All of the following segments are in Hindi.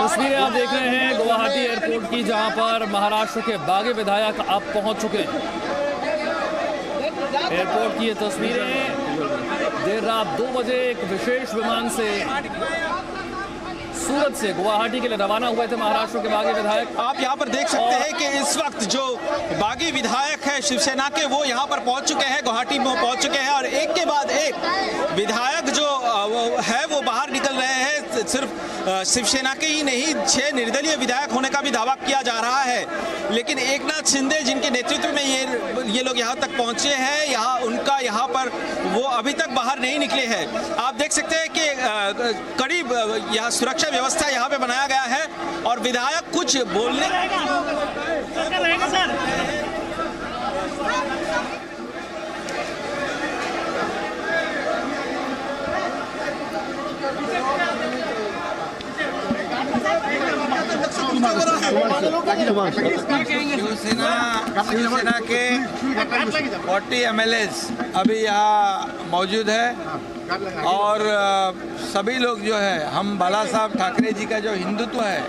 तस्वीरें आप देख रहे हैं गुवाहाटी एयरपोर्ट की, जहां पर महाराष्ट्र के बागी विधायक अब पहुंच चुके हैं। एयरपोर्ट की ये तस्वीरें देर रात 2 बजे एक विशेष विमान से सूरत से गुवाहाटी के लिए रवाना हुए थे महाराष्ट्र के बागी विधायक। आप यहां पर देख सकते हैं कि इस वक्त जो बागी विधायक है शिवसेना के, वो यहां पर पहुंच चुके हैं, गुवाहाटी में पहुंच चुके हैं और एक के बाद एक विधायक जो है वो बाहर निकल रहे हैं। सिर्फ शिवसेना के ही नहीं, 6 निर्दलीय विधायक होने का भी दावा किया जा रहा है, लेकिन एकनाथ शिंदे जिनके नेतृत्व में ये लोग यहाँ तक पहुंचे हैं, यहाँ पर वो अभी तक बाहर नहीं निकले हैं। आप देख सकते हैं कि करीब यहाँ सुरक्षा व्यवस्था यहाँ पे बनाया गया है और विधायक कुछ बोलने शिवसेना के 40 MLAs अभी यहाँ मौजूद है और सभी लोग जो है, हम बाला साहब ठाकरे जी का जो हिंदुत्व है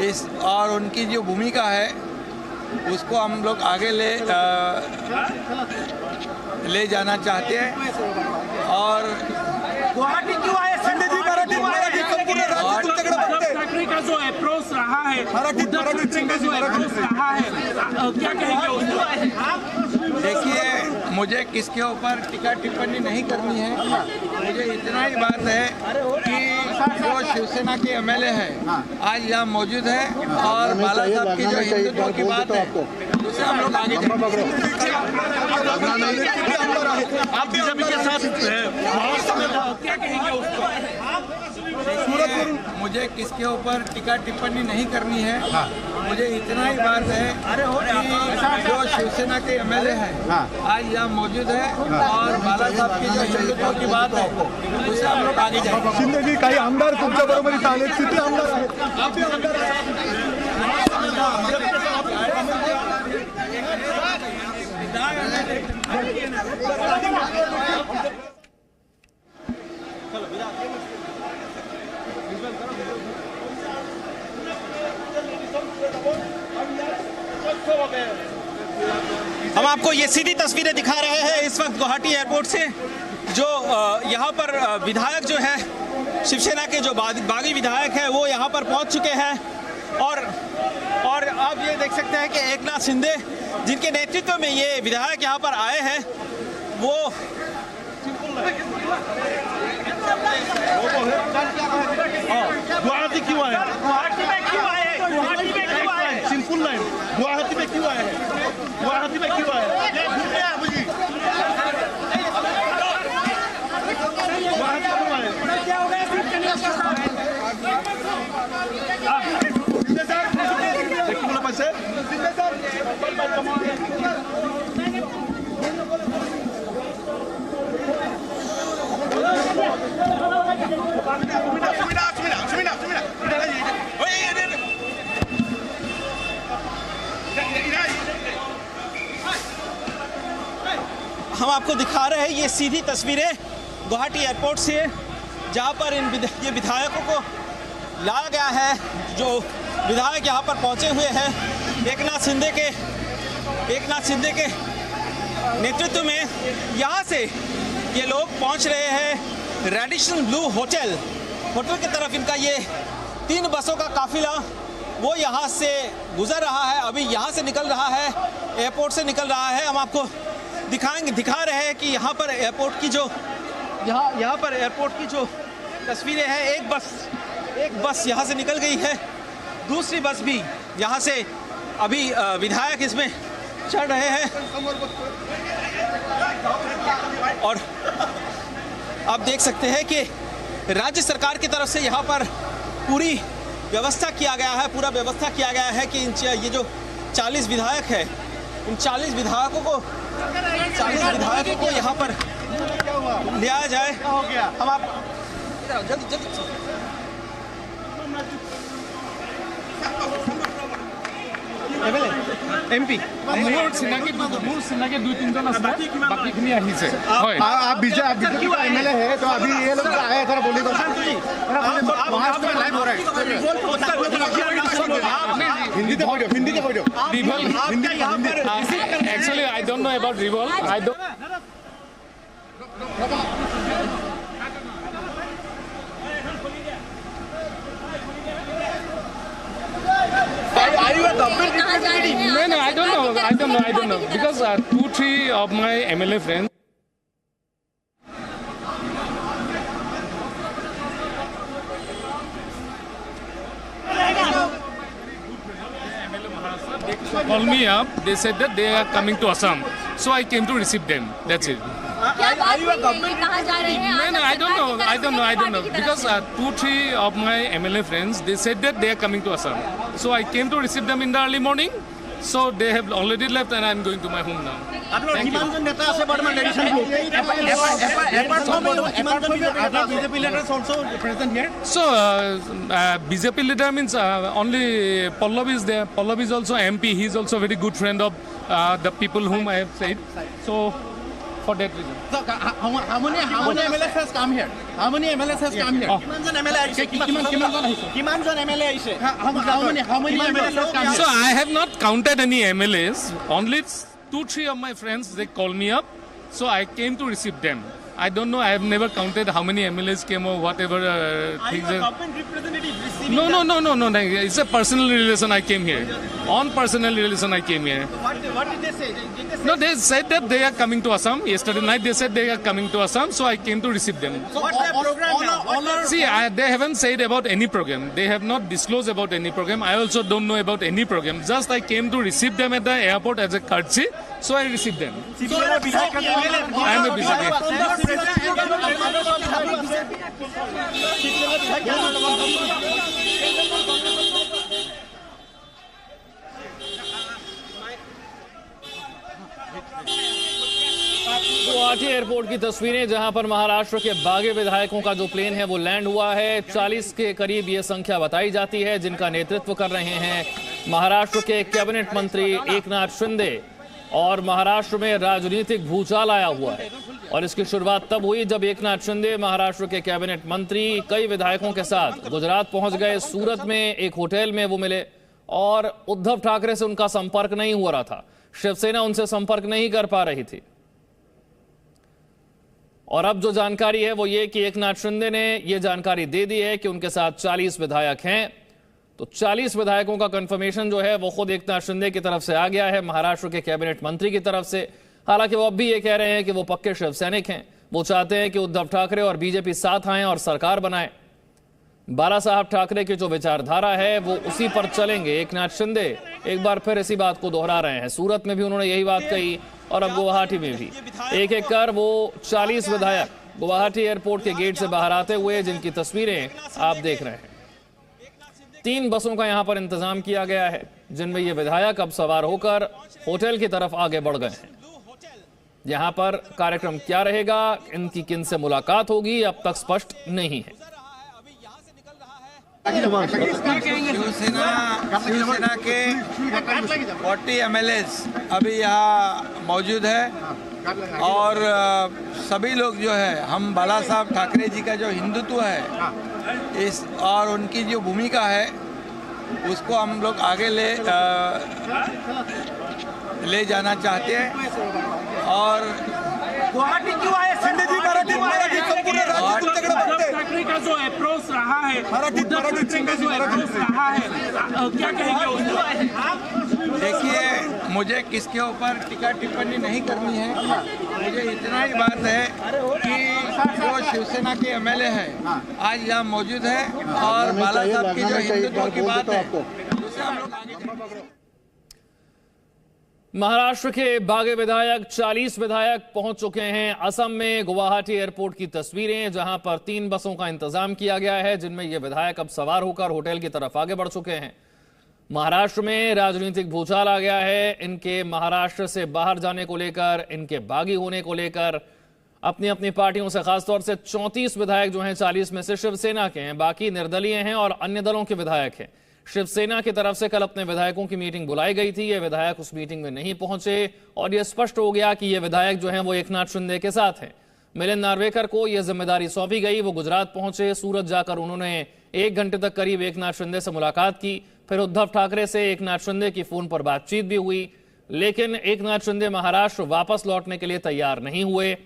इस और उनकी जो भूमिका है उसको हम लोग आगे ले जाना चाहते हैं। और गुवाहाटी क्यों आए शिंदे जी? ठाकरे का जो अप्रोच रहा है, उद्धव ठाकरे का जो अप्रोच रहा है, क्या कहेंगे उसको? देखिए, मुझे किसके ऊपर टीका टिप्पणी नहीं करनी है। मुझे इतना ही बात है कि जो शिवसेना के MLA हैं आज यहाँ मौजूद है और बाला साहब की जो हिंदुत्व की बात है उसे हम लोग आगे आप बीजेपी के साथ क्या कहेंगे उसको? मुझे किसके ऊपर टीका टिप्पणी नहीं करनी है। मुझे इतना ही बात है कि जो शिवसेना के MLA हैं आज यहाँ मौजूद है और बाला साहब की जो हिंदुत्व की बात है उसे हम लोग आगे जाएंगे। शिंदे जी, काही आमदार तुमच्या बरोबर इथे आले, किती आमदार आहेत? हम आपको ये सीधी तस्वीरें दिखा रहे हैं इस वक्त गुवाहाटी एयरपोर्ट से, जो यहाँ पर विधायक जो है शिवसेना के जो बागी विधायक है वो यहाँ पर पहुँच चुके हैं और आप ये देख सकते हैं कि एकनाथ शिंदे जिनके नेतृत्व में ये विधायक यहाँ पर आए हैं वो गुवाहाटी क्यों आए? गुवाहाटी में क्यों आए? गुवाहाटी में क्यों आए? सिंपल लाइन, गुवाहाटी में क्यों आए? गुवाहाटी में क्यों आए? हम आपको दिखा रहे हैं ये सीधी तस्वीरें गुवाहाटी एयरपोर्ट से, जहां पर ये विधायकों को लाया गया है। जो विधायक यहां पर पहुंचे हुए हैं एकनाथ शिंदे के नेतृत्व में, यहां से ये लोग पहुंच रहे हैं रेडिशन ब्लू होटल की तरफ। इनका ये 3 बसों का काफिला वो यहाँ से गुजर रहा है, अभी यहाँ से निकल रहा है, एयरपोर्ट से निकल रहा है। हम आपको दिखा रहे हैं कि यहाँ पर एयरपोर्ट की जो तस्वीरें हैं, एक बस यहाँ से निकल गई है, दूसरी बस भी यहाँ से अभी विधायक इसमें चढ़ रहे हैं और आप देख सकते हैं कि राज्य सरकार की तरफ से यहाँ पर पूरा व्यवस्था किया गया है कि ये जो 40 विधायक है, इन 40 विधायकों को यहाँ पर लिया जाए। हम आप जल्दी এমপি মোৰ চিনাকি 2-3জন আছে বাকীখিনি আহিছে হয় आप बीजेपी का एमएलए है तो अभी ये लोग आए थोड़ा बोलिए महाराष्ट्र में लाइव हो रहा है हिंदी तो बोलो actually I don't know about revolve I don't No, I don't know. Because 2-3 of my MLA friends. Called me up. They said that they are coming to Assam, so I came to receive them. That's it. No, I don't know. Because 2-3 of my MLA friends, they said that they are coming to Assam, so I came to receive them in the early morning. So they have already left, and I am going to my home now. Thank you. BJP leaders also present here. So BJP leader means only Pallav is there. Pallav is also MP. He is also a very good friend of the people whom I have said. So for that reason. So how many MLAs has come here? How many MLAs has come here? কিমানজন MLA আহিছে? কিমানজন MLA আহিছে? How many MLAs has come here? So I have not counted any MLAs. Only 2-3 of my friends, they called me up. So I came to receive them. I don't know. I have never counted how many MLAs came or whatever things. Are you a government representative receiving No. It's a personal relation. I came here. On personal relation, I came here. What did they say? No, they said that they are coming to Assam. Yesterday night they said they are coming to Assam, so I came to receive them. What's their program now? See, they haven't said about any program. They have not disclosed about any program. I also don't know about any program. Just I came to receive them at the airport as a courtesy, so I received them. I am a BJP. Guwahati airport की तस्वीरें जहां पर महाराष्ट्र के बागी विधायकों का जो प्लेन है वो लैंड हुआ है। 40 के करीब ये संख्या बताई जाती है, जिनका नेतृत्व कर रहे हैं महाराष्ट्र के कैबिनेट मंत्री एकनाथ शिंदे। और महाराष्ट्र में राजनीतिक भूचाल आया हुआ है और इसकी शुरुआत तब हुई जब एकनाथ शिंदे महाराष्ट्र के कैबिनेट मंत्री कई विधायकों के साथ गुजरात पहुंच गए। सूरत में एक होटल में वो मिले और उद्धव ठाकरे से उनका संपर्क नहीं हो रहा था। शिवसेना उनसे संपर्क नहीं कर पा रही थी। और अब जो जानकारी है वो ये कि एकनाथ शिंदे ने ये जानकारी दे दी है कि उनके साथ 40 विधायक हैं। तो 40 विधायकों का कंफर्मेशन जो है वो खुद एकनाथ शिंदे की तरफ से आ गया है, महाराष्ट्र के कैबिनेट मंत्री की तरफ से। हालांकि वो अब भी ये कह रहे हैं कि वो पक्के शिवसैनिक हैं। वो चाहते हैं कि उद्धव ठाकरे और बीजेपी साथ आएं और सरकार बनाएं। बाला साहब ठाकरे की जो विचारधारा है वो उसी पर चलेंगे। एकनाथ शिंदे एक बार फिर इसी बात को दोहरा रहे हैं। सूरत में भी उन्होंने यही बात कही और अब गुवाहाटी में भी एक एक कर वो 40 विधायक गुवाहाटी एयरपोर्ट के गेट से बाहर आते हुए, जिनकी तस्वीरें आप देख रहे हैं। 3 बसों का यहां पर इंतजाम किया गया है, जिनमें ये विधायक अब सवार होकर होटल की तरफ आगे बढ़ गए हैं। यहां पर कार्यक्रम क्या रहेगा, इनकी किन से मुलाकात होगी, अब तक स्पष्ट नहीं है। शिवसेना के 40 MLAs अभी यहाँ मौजूद है और सभी लोग जो है, हम बाला साहब ठाकरे जी का जो हिंदुत्व है इस और उनकी जो भूमिका है उसको हम लोग आगे ले जाना चाहते हैं। और गुवाहाटी क्यों आए? शिंदे जी ठाकरे का जो अप्रोच रहा है, उद्धव ठाकरे का जो अप्रोच रहा है, क्या कहेंगे उसको? देखिए, मुझे किसके ऊपर टीका टिप्पणी नहीं करनी है। मुझे इतना ही बात है कि जो शिवसेना के MLA हैं आज यहाँ मौजूद है और बाला साहब की जो हिंदुत्व की बात है उसे हम लोग आगे। महाराष्ट्र के बागी विधायक 40 विधायक पहुंच चुके हैं असम में। गुवाहाटी एयरपोर्ट की तस्वीरें जहां पर 3 बसों का इंतजाम किया गया है, जिनमें ये विधायक अब सवार होकर होटल की तरफ आगे बढ़ चुके हैं। महाराष्ट्र में राजनीतिक भूचाल आ गया है। इनके महाराष्ट्र से बाहर जाने को लेकर, इनके बागी होने को लेकर अपनी अपनी पार्टियों से, खासतौर से 34 विधायक जो हैं 40 में से शिवसेना के हैं, बाकी निर्दलीय हैं और अन्य दलों के विधायक हैं। शिवसेना की तरफ से कल अपने विधायकों की मीटिंग बुलाई गई थी, ये विधायक उस मीटिंग में नहीं पहुंचे और ये स्पष्ट हो गया कि ये विधायक जो हैं वो एकनाथ शिंदे के साथ हैं। मिलिंद नार्वेकर को यह जिम्मेदारी सौंपी गई। वो गुजरात पहुंचे, सूरत जाकर उन्होंने 1 घंटे तक करीब एकनाथ शिंदे से मुलाकात की। फिर उद्धव ठाकरे से एकनाथ शिंदे की फोन पर बातचीत भी हुई, लेकिन एकनाथ शिंदे महाराष्ट्र वापस लौटने के लिए तैयार नहीं हुए।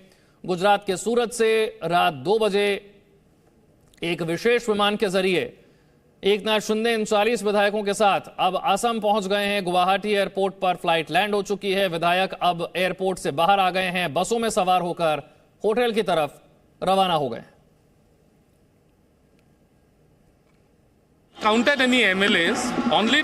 गुजरात के सूरत से रात 2 बजे एक विशेष विमान के जरिए एकनाथ शिंदे इन 40 विधायकों के साथ अब असम पहुंच गए हैं। गुवाहाटी एयरपोर्ट पर फ्लाइट लैंड हो चुकी है। विधायक अब एयरपोर्ट से बाहर आ गए हैं, बसों में सवार होकर होटल की तरफ रवाना हो गए। Counted any MLAs, only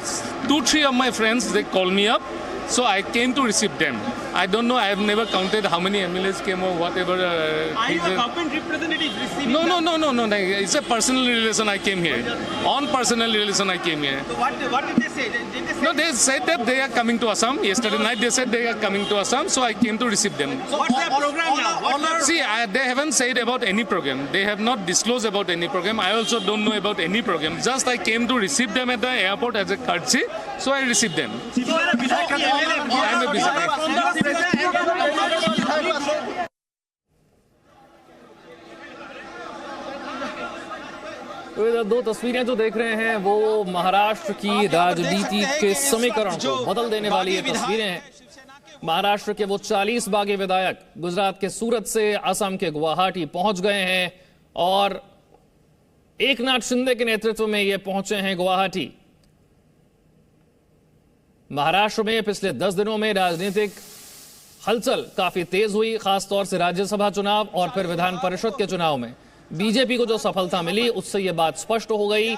2-3 of my friends, they call me up, so I came to receive them. I don't know, I have never counted how many MLAs came or whatever. Are you a government representative receiving No, it's a personal relation I came here. On personal relation I came here. So what did they say? Did they say No, they said that they are coming to Assam. Yesterday night they said they are coming to Assam, so I came to receive them. So what's their program now? See, they haven't said about any program. They have not disclosed about any program. I also don't know about any program. Just I came to receive them at the airport as a courtesy, so I received them. I am a visitor. तो इधर 2 तस्वीरें जो देख रहे हैं वो महाराष्ट्र की राजनीति के समीकरण को बदल देने वाली ये तस्वीरें हैं। महाराष्ट्र के वो 40 बागी विधायक गुजरात के सूरत से असम के गुवाहाटी पहुंच गए हैं और एकनाथ शिंदे के नेतृत्व में ये पहुंचे हैं गुवाहाटी। महाराष्ट्र में पिछले 10 दिनों में राजनीतिक हलचल काफी तेज हुई, खासतौर से राज्यसभा चुनाव और फिर विधान परिषद के चुनाव में बीजेपी को जो सफलता मिली उससे यह बात स्पष्ट हो गई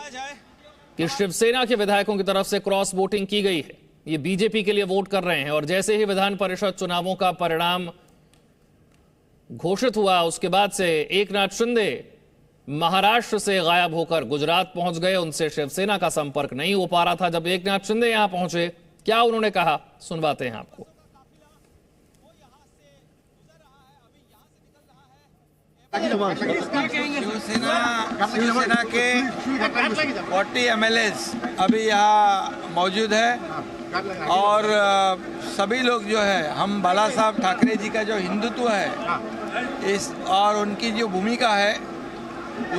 कि शिवसेना के विधायकों की तरफ से क्रॉस वोटिंग की गई है। ये बीजेपी के लिए वोट कर रहे हैं और जैसे ही विधान परिषद चुनावों का परिणाम घोषित हुआ उसके बाद से एकनाथ शिंदे महाराष्ट्र से गायब होकर गुजरात पहुंच गए। उनसे शिवसेना का संपर्क नहीं हो पा रहा था। जब एकनाथ शिंदे यहां पहुंचे, क्या उन्होंने कहा, सुनवाते हैं आपको। शिवसेना के 40 MLAs अभी यहाँ मौजूद है और सभी लोग जो है, हम बाला साहब ठाकरे जी का जो हिंदुत्व है इस और उनकी जो भूमिका है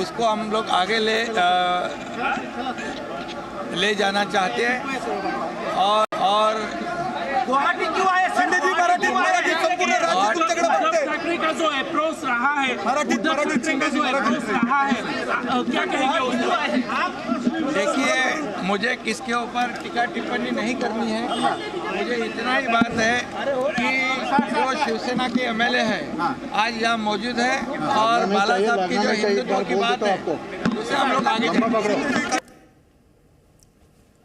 उसको हम लोग आगे ले जाना चाहते हैं और गुवाहाटी क्यों आए? शिंदे जी मराठी संपूर्ण राज्य तुमच्याकडे बघते। ठाकरे का जो अप्रोच रहा है, उद्धव ठाकरे का जो अप्रोच रहा है, क्या कहेंगे उसको? देखिए, मुझे किसके ऊपर टीका टिप्पणी नहीं करनी है। मुझे इतना ही बात है कि जो शिवसेना के MLA हैं आज यहाँ मौजूद है और बाला साहब की जो हिंदुत्व की बात है उसे हम लोग आगे चलेंगे।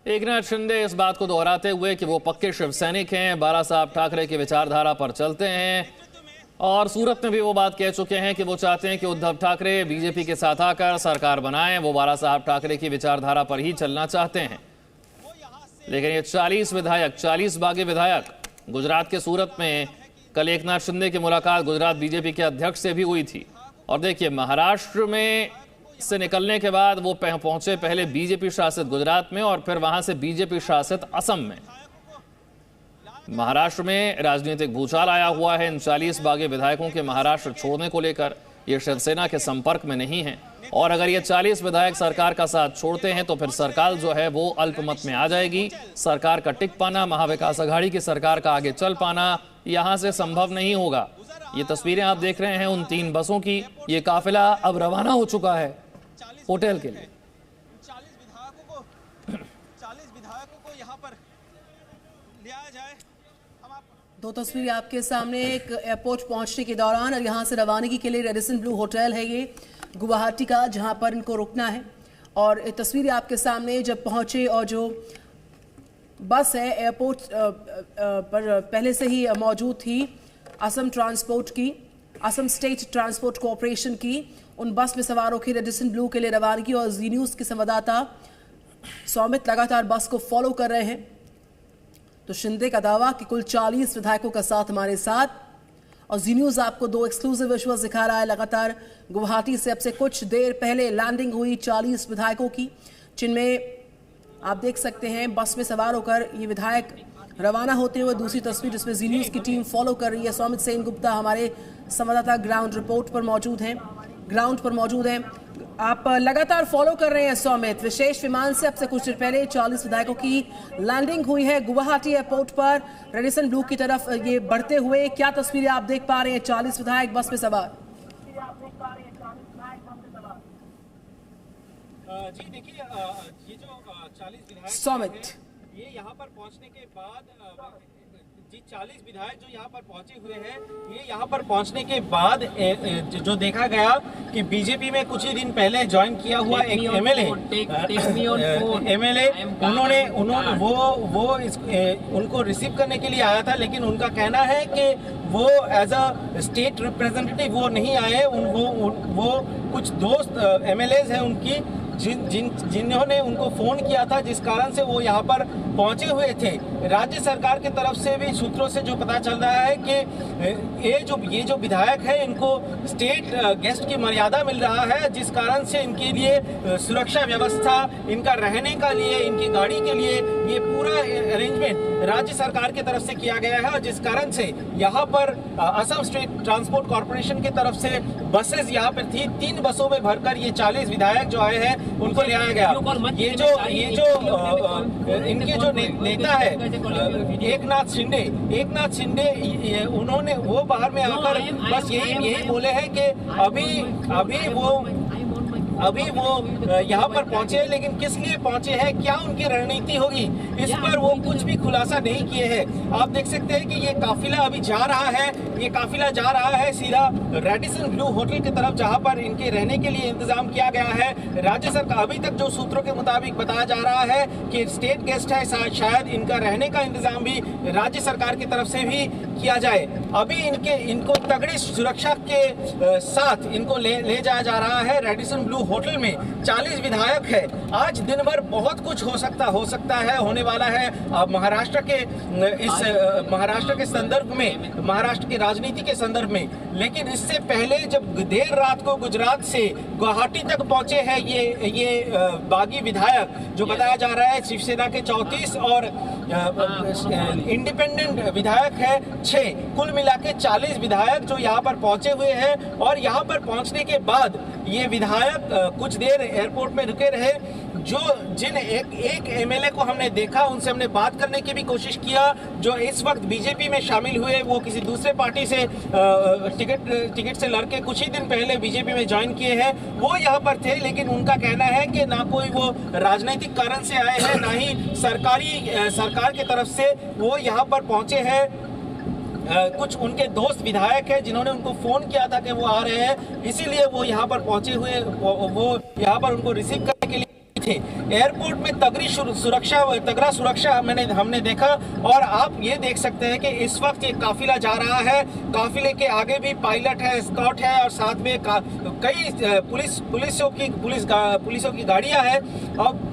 एकनाथ शिंदे इस बात को दोहराते हुए कि वो पक्के शिव सैनिक हैं, बाला साहब ठाकरे की विचारधारा पर चलते हैं और सूरत में भी वो बात कह चुके हैं कि वो चाहते हैं कि उद्धव ठाकरे बीजेपी के साथ आकर सरकार बनाएं। वो बाला साहब ठाकरे की विचारधारा पर ही चलना चाहते हैं। लेकिन ये 40 विधायक, 40 बागी विधायक गुजरात के सूरत में कल एकनाथ शिंदे की मुलाकात गुजरात बीजेपी के अध्यक्ष से भी हुई थी। और देखिए, महाराष्ट्र में से निकलने के बाद वो पहुंचे पहले बीजेपी शासित गुजरात में और फिर वहां से बीजेपी शासित असम में। महाराष्ट्र में राजनीतिक भूचाल आया हुआ है इन 40 बागी विधायकों के महाराष्ट्र छोड़ने को लेकर। ये शिवसेना के संपर्क में नहीं है और अगर ये 40 विधायक सरकार का साथ छोड़ते हैं तो फिर सरकार जो है वो अल्पमत में आ जाएगी। सरकार का टिक पाना, महाविकास आघाड़ी की सरकार का आगे चल पाना यहां से संभव नहीं होगा। ये तस्वीरें आप देख रहे हैं उन 3 बसों की। ये काफिला अब रवाना हो चुका है होटल के लिए। 40 विधायकों को यहाँ पर ले आया जाए। 2 तस्वीरें आपके सामने एक एयरपोर्ट पहुंचने के दौरान और यहाँ से रवानगी के लिए रेडिसन ब्लू होटल है ये गुवाहाटी का, जहाँ पर इनको रुकना है। और तस्वीरें आपके सामने जब पहुंचे और जो बस है एयरपोर्ट पर पहले से ही मौजूद थी असम ट्रांसपोर्ट की, असम स्टेट ट्रांसपोर्ट कॉरपोरेशन की। उन बस में सवार होकर रेडिसन ब्लू के लिए रवानगी और जी न्यूज़ के संवाददाता सौमित लगातार बस को फॉलो कर रहे हैं। तो शिंदे का दावा कि कुल 40 विधायकों का साथ हमारे साथ, और जी न्यूज़ आपको 2 एक्सक्लूसिव विजुअल्स दिखा रहा है। लगातार गुवाहाटी से अब से कुछ देर पहले लैंडिंग हुई 40 विधायकों की, जिनमें आप देख सकते हैं बस में सवार होकर ये विधायक रवाना होते हुए। दूसरी तस्वीर जिसमें जी न्यूज़ की टीम फॉलो कर रही है। सौमित सेन गुप्ता हमारे संवाददाता ग्राउंड रिपोर्ट पर मौजूद हैं, ग्राउंड पर मौजूद हैं। आप लगातार फॉलो कर रहे हैं सौमित। विशेष विमान से अब से कुछ देर पहले 40 विधायकों की लैंडिंग हुई है गुवाहाटी एयरपोर्ट पर रेडिसन ब्लू की तरफ ये बढ़ते हुए। क्या तस्वीरें आप देख पा रहे हैं? 40 विधायक बस में सवार। जी देखिए, ये जो 40 विधायक सौमित, ये यहाँ पर पहुँचने के बाद जी 40 विधायक जो यहाँ पर पहुंचे हुए हैं, ये यहाँ पर पहुंचने के बाद जो देखा गया कि बीजेपी में कुछ ही दिन पहले ज्वाइन किया हुआ एक एमएलए उन्होंने उनको रिसीव करने के लिए आया था, लेकिन उनका कहना है कि वो एज अ स्टेट रिप्रेजेंटेटिव वो नहीं आए। वो कुछ दोस्त एमएलएज हैं उनकी जिन्होंने उनको फोन किया था, जिस कारण से वो यहाँ पर पहुंचे हुए थे। राज्य सरकार की तरफ से भी सूत्रों से जो पता चल रहा है कि ये जो विधायक है इनको स्टेट गेस्ट की मर्यादा मिल रहा है, जिस कारण से इनके लिए सुरक्षा व्यवस्था, इनका रहने का लिए, इनकी गाड़ी के लिए ये पूरा अरेंजमेंट राज्य सरकार की तरफ से किया गया है। और जिस कारण से यहाँ पर असम स्टेट ट्रांसपोर्ट कॉर्पोरेशन की तरफ से बसेस यहाँ पर थी। 3 बसों में भरकर ये 40 विधायक जो आए हैं उनको ले आया गया। ये जो इनके जो नेता है एकनाथ शिंदे उन्होंने वो बाहर में आकर बस यही बोले हैं कि अभी वो यहाँ पर पहुंचे हैं, लेकिन किस लिए पहुंचे हैं, क्या उनकी रणनीति होगी, इस पर वो कुछ भी खुलासा नहीं किए हैं। आप देख सकते हैं कि ये काफिला अभी जा रहा है सीधा रेडिसन ब्लू होटल की तरफ, जहां पर इनके रहने के लिए इंतजाम किया गया है। राज्य सरकार अभी तक जो सूत्रों के मुताबिक बताया जा रहा है कि स्टेट गेस्ट है, शायद इनका रहने का इंतजाम भी राज्य सरकार की तरफ से भी किया जाए। अभी इनको तगड़ी सुरक्षा के साथ इनको ले जाया जा रहा है रेडिसन ब्लू होटल में। 40 विधायक है। आज दिन भर बहुत कुछ हो सकता है, होने वाला है। महाराष्ट्र के संदर्भ में, महाराष्ट्र की राजनीति के संदर्भ में। लेकिन इससे पहले जब देर रात को गुजरात से गुवाहाटी तक पहुंचे हैं ये बागी विधायक, जो बताया जा रहा है शिवसेना के 34 और इंडिपेंडेंट विधायक है 6, कुल मिला के 40 विधायक जो यहाँ पर पहुंचे हुए हैं। और यहाँ पर पहुंचने के बाद ये विधायक कुछ देर एयरपोर्ट में रुके रहे। जिन एक एमएलए को हमने देखा, उनसे हमने बात करने की भी कोशिश किया, जो इस वक्त बीजेपी में शामिल हुए। वो किसी दूसरे पार्टी से टिकट से लड़के कुछ ही दिन पहले बीजेपी में ज्वाइन किए हैं। वो यहाँ पर थे, लेकिन उनका कहना है कि ना कोई वो राजनीतिक कारण से आए हैं, ना ही सरकार की तरफ से वो यहाँ पर पहुंचे हैं। कुछ उनके दोस्त विधायक हैं जिन्होंने उनको फोन किया था कि वो आ रहे हैं, इसीलिए वो यहाँ पर पहुंचे हुए, वो यहाँ पर उनको रिसीव करने के लिए थे। एयरपोर्ट में तगड़ा सुरक्षा हमने देखा। और आप ये देख सकते हैं कि इस वक्त ये काफिला जा रहा है। काफिले के आगे भी पायलट है, स्कॉट है, और साथ में कई पुलिसों की गाड़ियां हैं। अब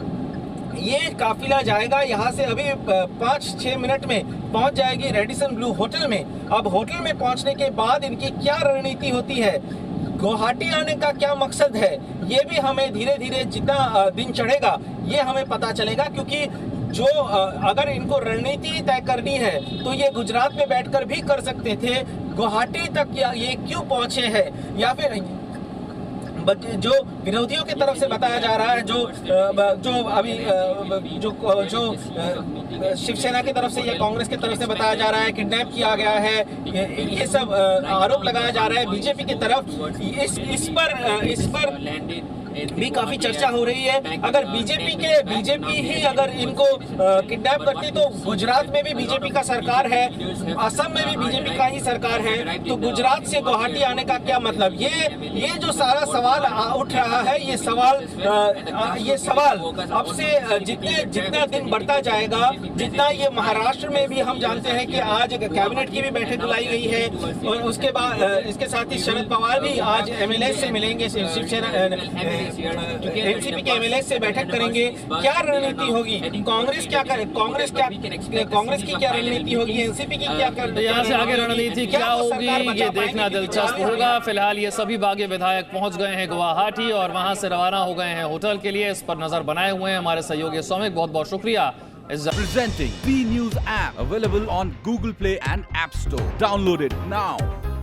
ये काफिला जाएगा यहाँ से, अभी 5-6 मिनट में पहुंच जाएगी रेडिसन ब्लू होटल में। अब होटल में पहुंचने के बाद इनकी क्या रणनीति होती है, गुवाहाटी आने का क्या मकसद है, ये भी हमें धीरे धीरे जितना दिन चढ़ेगा ये हमें पता चलेगा। क्योंकि अगर इनको रणनीति तय करनी है तो ये गुजरात में बैठकर भी कर सकते थे। गुवाहाटी तक ये क्यों पहुंचे हैं, या फिर जो विरोधियों की तरफ से बताया जा रहा है, जो शिवसेना की तरफ से या कांग्रेस की तरफ से बताया जा रहा है किडनैप किया गया है, ये सब आरोप लगाया जा रहा है बीजेपी की तरफ। इस पर भी काफी चर्चा हो रही है। अगर बीजेपी ही अगर इनको किडनैप करती तो गुजरात में भी बीजेपी का सरकार है, असम में भी बीजेपी का ही सरकार है, तो गुजरात से गुवाहाटी आने का क्या मतलब। ये जो सारा सवाल उठ रहा है, ये सवाल अब से जितना दिन बढ़ता जाएगा, जितना ये महाराष्ट्र में भी हम जानते हैं कि आज कैबिनेट की भी बैठक बुलाई गई है, और उसके बाद इसके साथ ही शरद पवार भी आज एमएलए से मिलेंगे, शिवसेना एनसीपी के एमएलए से बैठक करेंगे, क्या रणनीति होगी, कांग्रेस क्या करे, कांग्रेस की क्या रणनीति होगी, एनसीपी की क्या कर, तो यहाँ से आगे रणनीति क्या होगी ये देखना दिलचस्प होगा। फिलहाल ये सभी बागी विधायक पहुंच गए हैं गुवाहाटी और वहां से रवाना हो गए हैं होटल के लिए। इस पर नजर बनाए हुए हैं हमारे सहयोगी सौमिक, बहुत बहुत शुक्रिया। Presenting B News app available on Google Play and App Store. Download it now.